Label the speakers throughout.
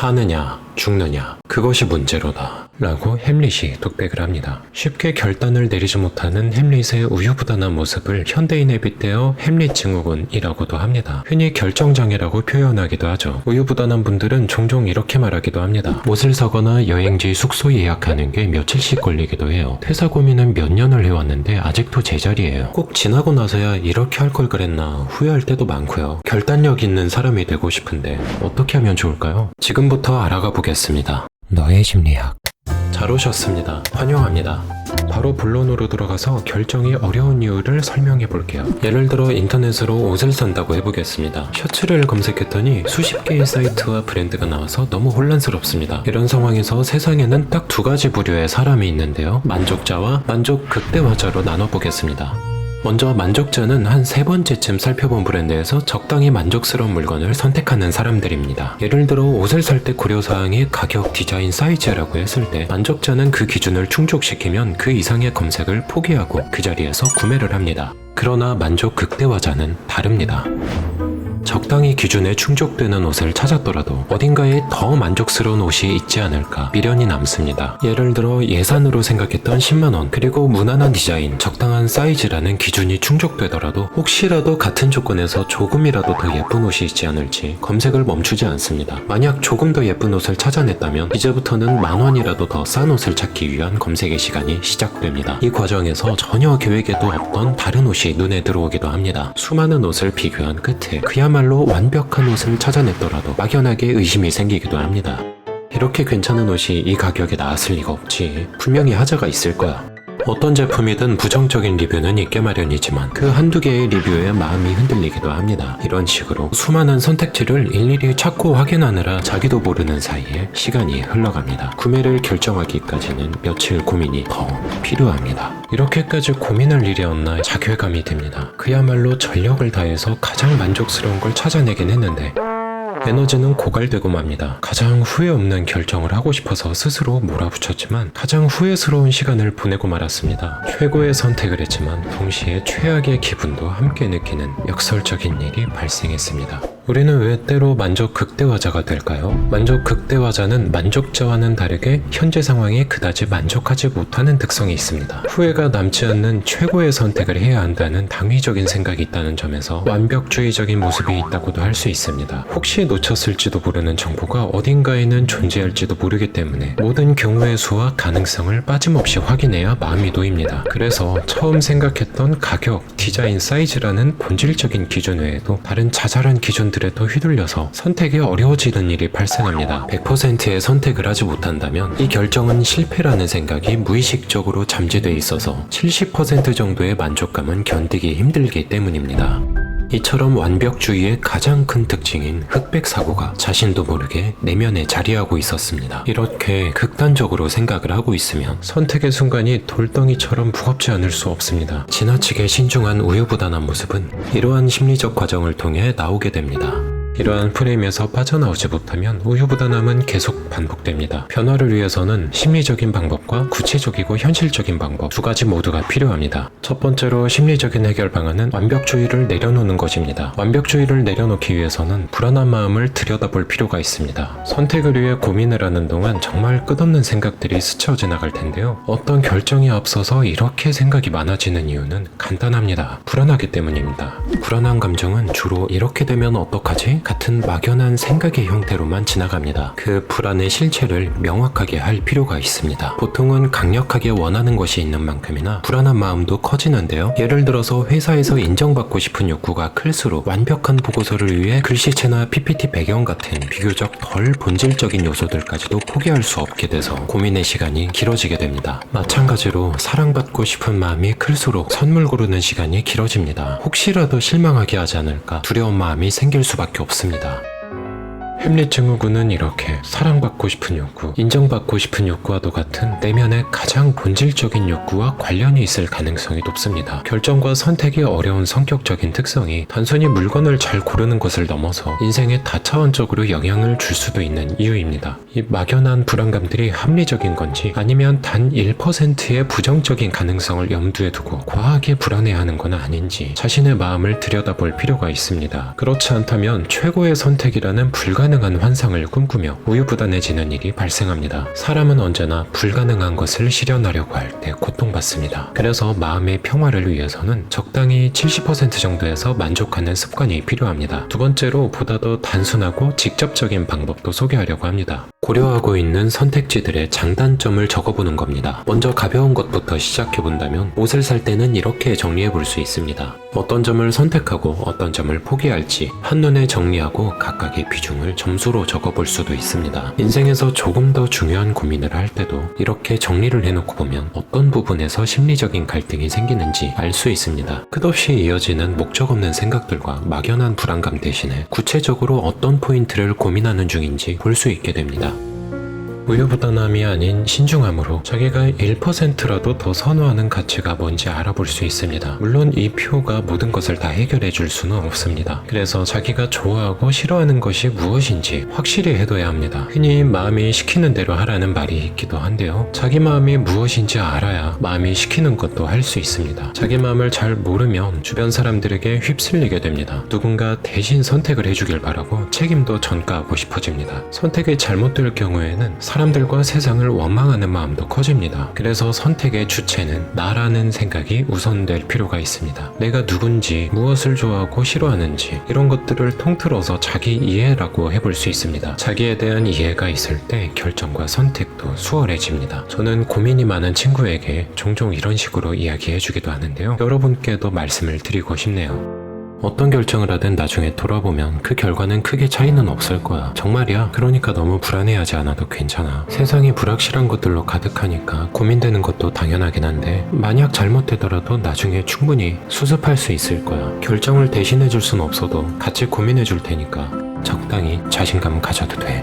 Speaker 1: 사느냐 죽느냐 그것이 문제로다 라고 햄릿이 독백을 합니다. 쉽게 결단을 내리지 못하는 햄릿의 우유부단한 모습을 현대인에 빗대어 햄릿 증후군이라고도 합니다. 흔히 결정장애라고 표현하기도 하죠. 우유부단한 분들은 종종 이렇게 말하기도 합니다. 옷을 사거나 여행지 숙소 예약하는 게 며칠씩 걸리기도 해요. 퇴사 고민은 몇 년을 해왔는데 아직도 제자리예요. 꼭 지나고 나서야 이렇게 할 걸 그랬나 후회할 때도 많고요. 결단력 있는 사람이 되고 싶은데 어떻게 하면 좋을까요? 지금부터 알아가 보겠습니다. 너의 심리학. 잘 오셨습니다. 환영합니다. 바로 본론으로 들어가서 결정이 어려운 이유를 설명해 볼게요. 예를 들어 인터넷으로 옷을 산다고 해보겠습니다. 셔츠를 검색했더니 수십 개의 사이트와 브랜드가 나와서 너무 혼란스럽습니다. 이런 상황에서 세상에는 딱 두 가지 부류의 사람이 있는데요. 만족자와 만족 극대화자로 나눠보겠습니다. 먼저 만족자는 한 3번째쯤 살펴본 브랜드에서 적당히 만족스러운 물건을 선택하는 사람들입니다. 예를 들어 옷을 살 때 고려사항이 가격, 디자인, 사이즈라고 했을 때 만족자는 그 기준을 충족시키면 그 이상의 검색을 포기하고 그 자리에서 구매를 합니다. 그러나 만족 극대화자는 다릅니다. 적당히 기준에 충족되는 옷을 찾았더라도 어딘가에 더 만족스러운 옷이 있지 않을까 미련이 남습니다. 예를 들어 예산으로 생각했던 10만원 그리고 무난한 디자인, 적당한 사이즈라는 기준이 충족되더라도 혹시라도 같은 조건에서 조금이라도 더 예쁜 옷이 있지 않을지 검색을 멈추지 않습니다. 만약 조금 더 예쁜 옷을 찾아냈다면 이제부터는 10,000원이라도 더 싼 옷을 찾기 위한 검색의 시간이 시작됩니다. 이 과정에서 전혀 계획에도 없던 다른 옷이 눈에 들어오기도 합니다. 수많은 옷을 비교한 끝에 그야말로 완벽한 옷을 찾아냈더라도 막연하게 의심이 생기기도 합니다. 이렇게 괜찮은 옷이 이 가격에 나왔을 리가 없지. 분명히 하자가 있을 거야. 어떤 제품이든 부정적인 리뷰는 있게 마련이지만 그 한두 개의 리뷰에 마음이 흔들리기도 합니다. 이런 식으로 수많은 선택지를 일일이 찾고 확인하느라 자기도 모르는 사이에 시간이 흘러갑니다. 구매를 결정하기까지는 며칠 고민이 더 필요합니다. 이렇게까지 고민할 일이었나 자괴감이 듭니다. 그야말로 전력을 다해서 가장 만족스러운 걸 찾아내긴 했는데 에너지는 고갈되고 맙니다. 가장 후회 없는 결정을 하고 싶어서 스스로 몰아붙였지만 가장 후회스러운 시간을 보내고 말았습니다. 최고의 선택을 했지만 동시에 최악의 기분도 함께 느끼는 역설적인 일이 발생했습니다. 우리는 왜 때로 만족 극대화자가 될까요? 만족 극대화자는 만족자와는 다르게 현재 상황에 그다지 만족하지 못하는 특성이 있습니다. 후회가 남지 않는 최고의 선택을 해야 한다는 당위적인 생각이 있다는 점에서 완벽주의적인 모습이 있다고도 할 수 있습니다. 혹시 놓쳤을지도 모르는 정보가 어딘가에는 존재할지도 모르기 때문에 모든 경우의 수와 가능성을 빠짐없이 확인해야 마음이 놓입니다. 그래서 처음 생각했던 가격, 디자인, 사이즈라는 본질적인 기준 외에도 다른 자잘한 기준들에도 휘둘려서 선택이 어려워지는 일이 발생합니다. 100%의 선택을 하지 못한다면 이 결정은 실패라는 생각이 무의식적으로 잠재돼 있어서 70% 정도의 만족감은 견디기 힘들기 때문입니다. 이처럼 완벽주의의 가장 큰 특징인 흑백 사고가 자신도 모르게 내면에 자리하고 있었습니다. 이렇게 극단적으로 생각을 하고 있으면 선택의 순간이 돌덩이처럼 무겁지 않을 수 없습니다. 지나치게 신중한 우유부단한 모습은 이러한 심리적 과정을 통해 나오게 됩니다. 이러한 프레임에서 빠져나오지 못하면 우유부단함은 계속 반복됩니다. 변화를 위해서는 심리적인 방법과 구체적이고 현실적인 방법 두 가지 모두가 필요합니다. 첫 번째로 심리적인 해결 방안은 완벽주의를 내려놓는 것입니다. 완벽주의를 내려놓기 위해서는 불안한 마음을 들여다볼 필요가 있습니다. 선택을 위해 고민을 하는 동안 정말 끝없는 생각들이 스쳐 지나갈 텐데요. 어떤 결정에 앞서서 이렇게 생각이 많아지는 이유는 간단합니다. 불안하기 때문입니다. 불안한 감정은 주로 이렇게 되면 어떡하지? 같은 막연한 생각의 형태로만 지나갑니다. 그 불안의 실체를 명확하게 할 필요가 있습니다. 보통은 강력하게 원하는 것이 있는 만큼이나 불안한 마음도 커지는데요. 예를 들어서 회사에서 인정받고 싶은 욕구가 클수록 완벽한 보고서를 위해 글씨체나 PPT 배경 같은 비교적 덜 본질적인 요소들까지도 포기할 수 없게 돼서 고민의 시간이 길어지게 됩니다. 마찬가지로 사랑받고 싶은 마음이 클수록 선물 고르는 시간이 길어집니다. 혹시라도 실망하게 하지 않을까 두려운 마음이 생길 수밖에 없습니다. 햄릿 증후군은 이렇게 사랑받고 싶은 욕구, 인정받고 싶은 욕구와도 같은 내면의 가장 본질적인 욕구와 관련이 있을 가능성이 높습니다. 결정과 선택이 어려운 성격적인 특성이 단순히 물건을 잘 고르는 것을 넘어서 인생에 다차원적으로 영향을 줄 수도 있는 이유입니다. 이 막연한 불안감들이 합리적인 건지 아니면 단 1%의 부정적인 가능성을 염두에 두고 과하게 불안해하는 건 아닌지 자신의 마음을 들여다볼 필요가 있습니다. 그렇지 않다면 최고의 선택이라는 불가능한 불가능한 환상을 꿈꾸며 우유부단해지는 일이 발생합니다. 사람은 언제나 불가능한 것을 실현하려고 할 때 고통받습니다. 그래서 마음의 평화를 위해서는 적당히 70% 정도에서 만족하는 습관이 필요합니다. 두 번째로 보다 더 단순하고 직접적인 방법도 소개하려고 합니다. 고려하고 있는 선택지들의 장단점을 적어보는 겁니다. 먼저 가벼운 것부터 시작해본다면 옷을 살 때는 이렇게 정리해볼 수 있습니다. 어떤 점을 선택하고 어떤 점을 포기할지 한눈에 정리하고 각각의 비중을 점수로 적어볼 수도 있습니다. 인생에서 조금 더 중요한 고민을 할 때도 이렇게 정리를 해놓고 보면 어떤 부분에서 심리적인 갈등이 생기는지 알 수 있습니다. 끝없이 이어지는 목적 없는 생각들과 막연한 불안감 대신에 구체적으로 어떤 포인트를 고민하는 중인지 볼 수 있게 됩니다. 우유부단함이 아닌 신중함으로 자기가 1%라도 더 선호하는 가치가 뭔지 알아볼 수 있습니다. 물론 이 표가 모든 것을 다 해결해 줄 수는 없습니다. 그래서 자기가 좋아하고 싫어하는 것이 무엇인지 확실히 해둬야 합니다. 흔히 마음이 시키는 대로 하라는 말이 있기도 한데요. 자기 마음이 무엇인지 알아야 마음이 시키는 것도 할 수 있습니다. 자기 마음을 잘 모르면 주변 사람들에게 휩쓸리게 됩니다. 누군가 대신 선택을 해주길 바라고 책임도 전가하고 싶어집니다. 선택이 잘못될 경우에는 사람들과 세상을 원망하는 마음도 커집니다. 그래서 선택의 주체는 나라는 생각이 우선될 필요가 있습니다. 내가 누군지, 무엇을 좋아하고 싫어하는지 이런 것들을 통틀어서 자기 이해라고 해볼 수 있습니다. 자기에 대한 이해가 있을 때 결정과 선택도 수월해집니다. 저는 고민이 많은 친구에게 종종 이런 식으로 이야기해주기도 하는데요. 여러분께도 말씀을 드리고 싶네요. 어떤 결정을 하든 나중에 돌아보면 그 결과는 크게 차이는 없을 거야. 정말이야. 그러니까 너무 불안해하지 않아도 괜찮아. 세상이 불확실한 것들로 가득하니까 고민되는 것도 당연하긴 한데 만약 잘못되더라도 나중에 충분히 수습할 수 있을 거야. 결정을 대신해줄 순 없어도 같이 고민해줄 테니까 적당히 자신감 가져도 돼.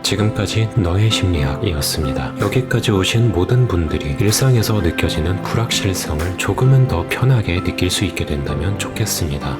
Speaker 1: 지금까지 너의 심리학이었습니다. 여기까지 오신 모든 분들이 일상에서 느껴지는 불확실성을 조금은 더 편하게 느낄 수 있게 된다면 좋겠습니다.